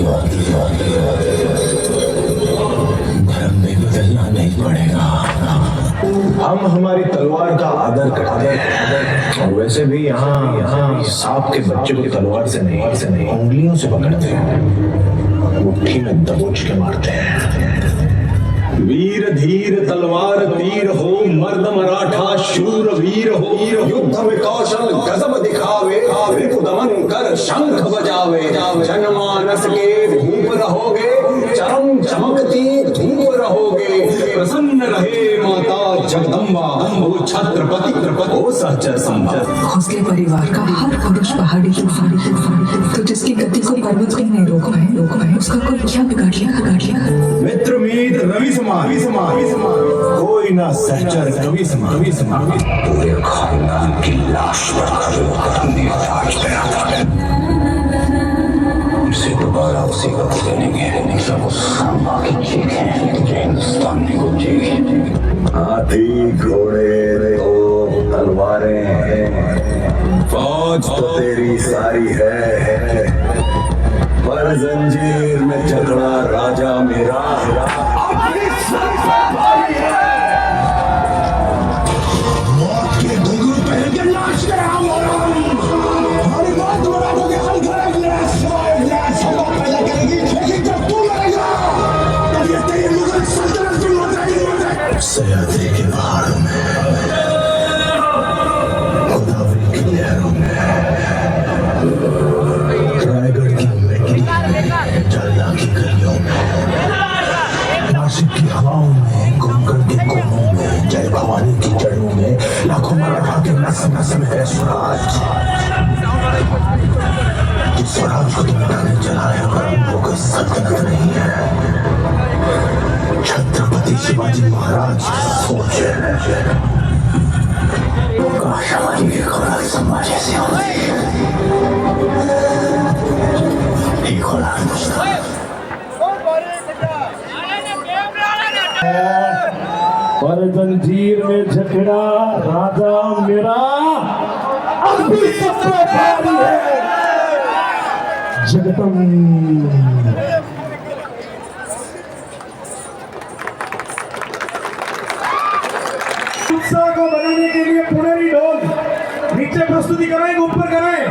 धर्म भी बदलना नहीं पड़ेगा। हम हमारी तलवार का आदर करते हैं, और वैसे भी यहाँ सांप के बच्चे को तलवार से नहीं उंगलियों से पकड़ते हैं, मुट्ठी में दबोच के मारते हैं। वीर धीर तलवार तीर हो, मर्द मराठा शूर वीर हो, युद्ध में कौशल गजब दिखावे, रिपु दमन कर शंख बजावे। जनमानस के धूप रहोगे, चरम चमकती धूप रहोगे। प्रसन्न रहे माता जगदम्बा, वो छत्रपति वो सहचर संभा। हौसले परिवार का हर पुरुष पहाड़ी तूफान, तो जिसकी गति को पर्वत भी नहीं रोक पाए, उसका कोई क्या बिगाड़ लिया। मित्र मीत रवि समान, कोई ना सहचर कवि समान। पूरे खानदान की लाश पर खड़े होकर हमने ताज पहना था। इसे दोबारा उसी वक्त करेंगे, सब उस सांबा की चीख है, तुझे हिंदुस्तान ने गूंजेगी। हाथी घोड़े तो तलवारें, फौज तो तेरी सारी है, पर जंजीर में जकड़ा राजा मेरा अपनी भाई है। मौत के घुंघरू पहन के नाच रहा हमारी बात मराठों के हल करेंगे, पैदा करेगी, लेकिन जब तू लड़ेगा तब ये तेरी मुगल सल्तनत भी हो जाएगी। सह्याद्री के पहाड़ों में, गोदावरी की लहरों में, रायगढ़ की मिट्टी, जलना की गलियों में, नासिक की हवाओं में, कुंकण के कोनों में, जय भवानी की जड़ों में, लाखों मराठा के नस नस में है स्वराज। इस स्वराज को तो मिटाने चला है, पर हमको कोई सल्तनत नहीं है। छत्रपति शिवाजी महाराज सोच है, काश हमारी भी खुराक संभा जैसे होती। पर जंजीर में झगड़ा राजा मेरा अब भी सबसे भारी है जगदम। उत्साह को बनाने के लिए पुनेरी ढोल नीचे प्रस्तुति कराएंगे, ऊपर कराएं,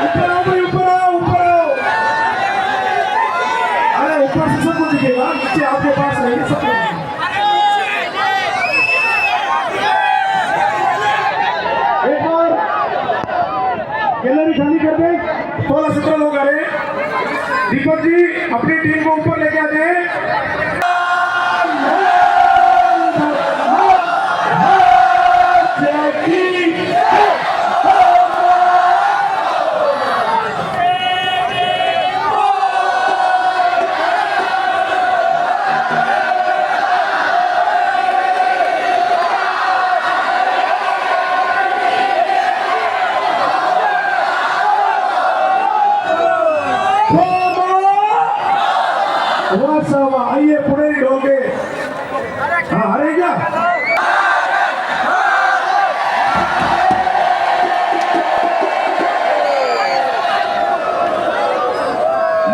ऊपर आओ भाई, ऊपर आओ, ऊपर आओ। अरे ऊपर से सबको दिखेगा, नीचे आपके पास रहेंगे सब। एक बार गैलरी खाली कर दे, 16-17 लोग आ रहे हैं। दीपक जी अपनी टीम को ऊपर लेके आ जाए। आइए पुनेरी ढोल के। हाँ अरे क्या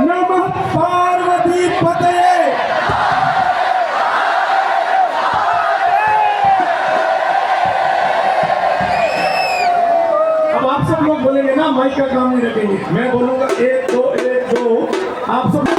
नमः पार्वती पते। अब आप सब लोग बोलेंगे ना, माइक का काम नहीं रखेंगे, मैं बोलूंगा 1 2 1 2, आप सब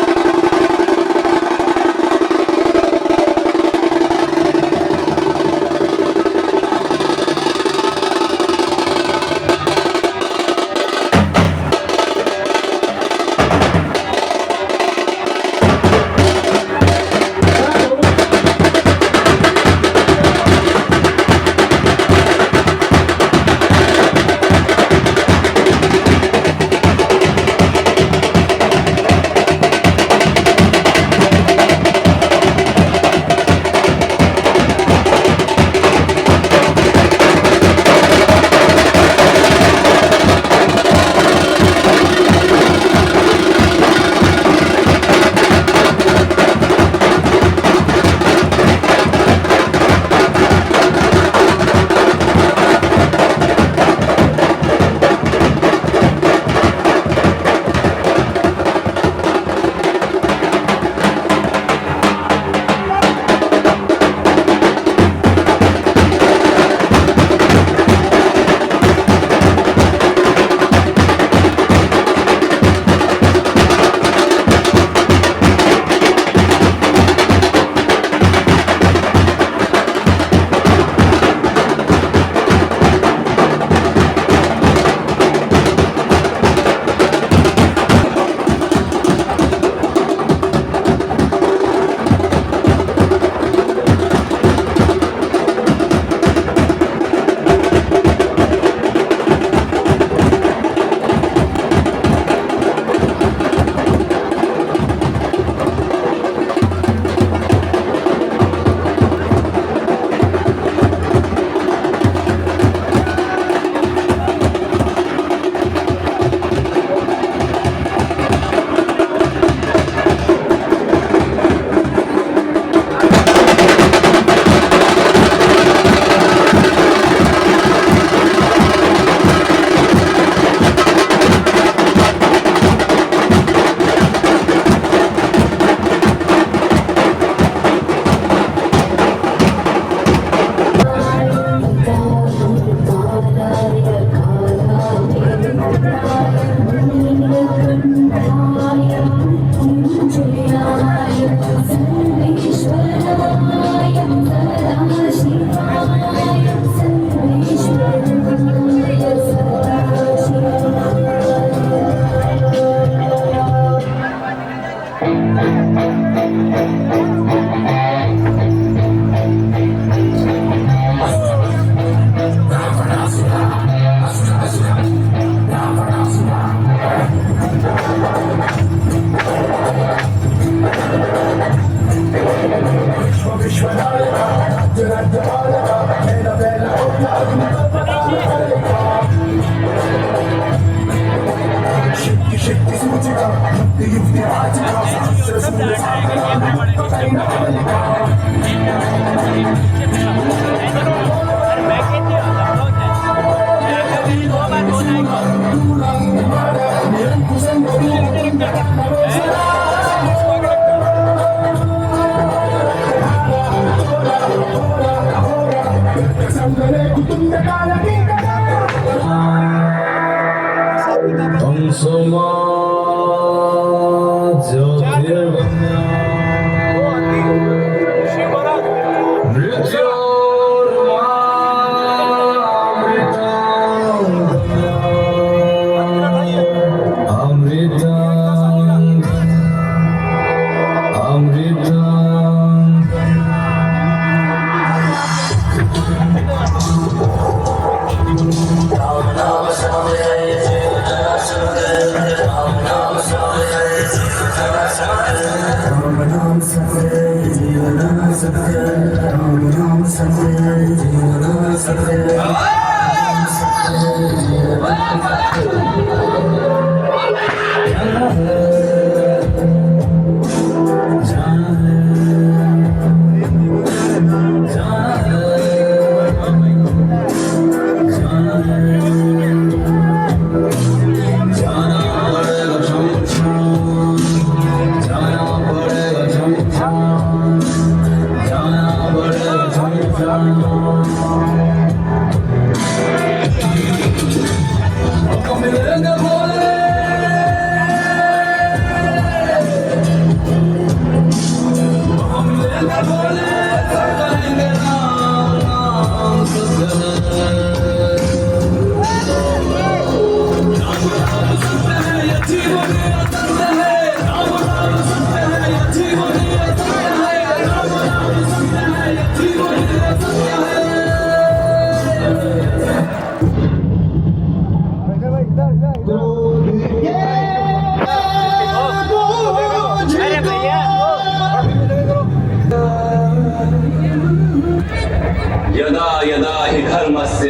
यदा यदा हि धर्मस्य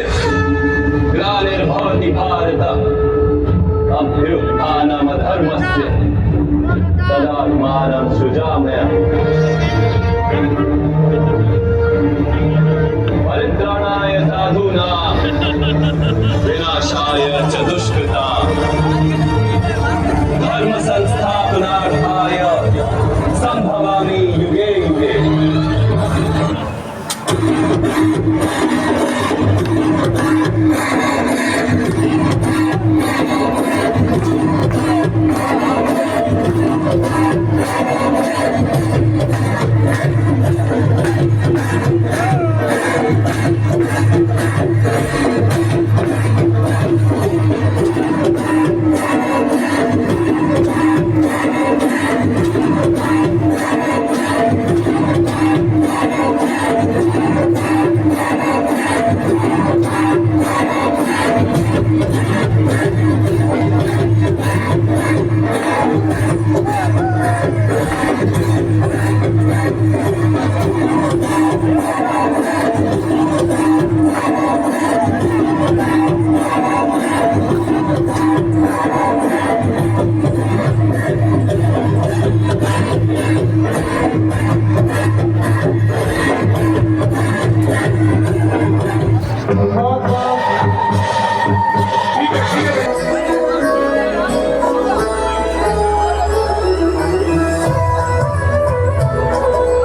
ग्लानिर्भवति भारत अभ्युत्थानमधर्मस्य तदात्मानं सृजाम्यहम् परित्राणाय साधूनां विनाशाय च दुष्कृताम् धर्म संस्थापनार्थाय संभवामि युगे युगे।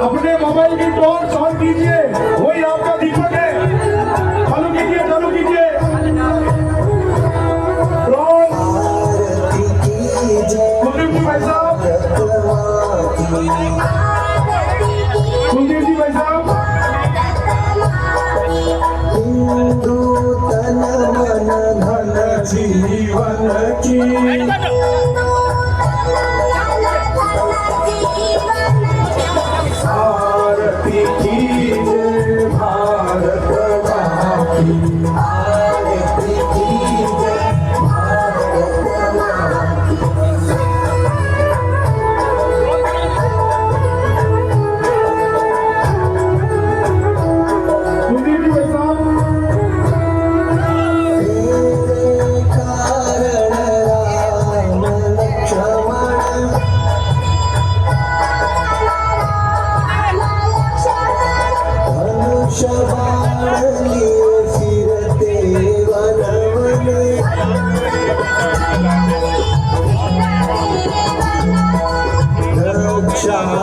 अपने मोबाइल की टॉर्च ऑन कीजिए, वही आपका दीपक है। चालू कीजिए, चालू कीजिए। कुलदीप जी भाई साहब, कुलदीप जी भाई साहब, जीवन की आरती कीजिए भारत माँ की, आरती कीजिए भारत माँ की। कुलदीप जी भाई साहब, चलो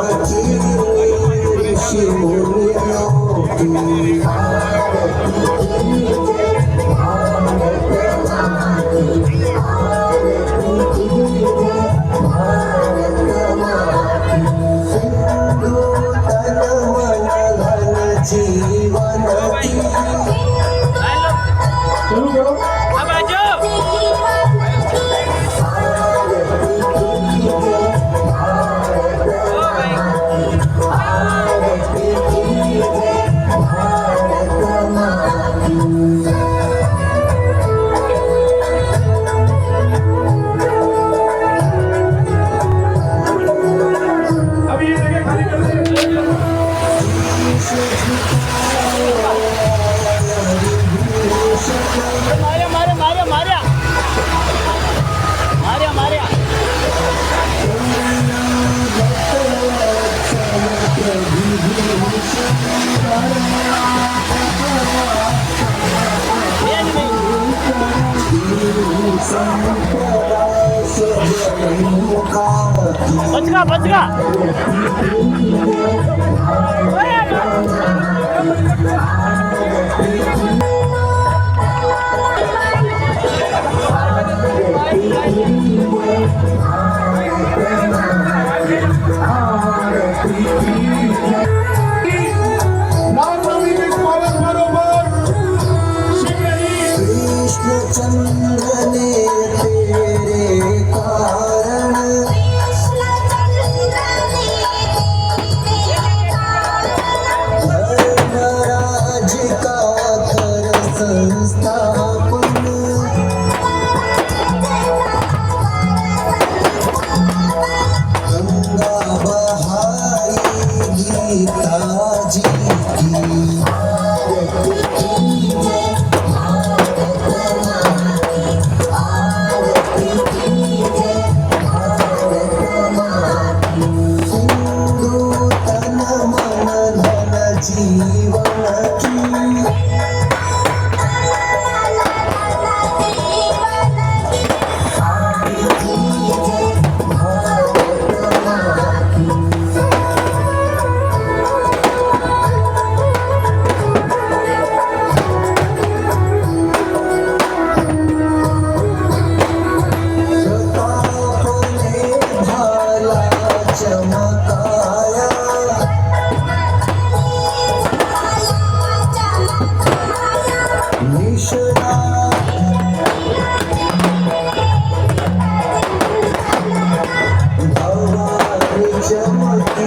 करो अब आ जाओ अभी ये जगह खाली कर दे मारिया मारिया मारिया मारिया मारिया मारिया बच गया रामनवमी के पावन पर्व पर कृष्णचंद्र ने तेरे कारण धर्मराज का कर संस्थापन गंगा बहाई गीता जी की तन मन धन जीवन की प्रताप ने भाला चमकाया निशा भवानी चमकी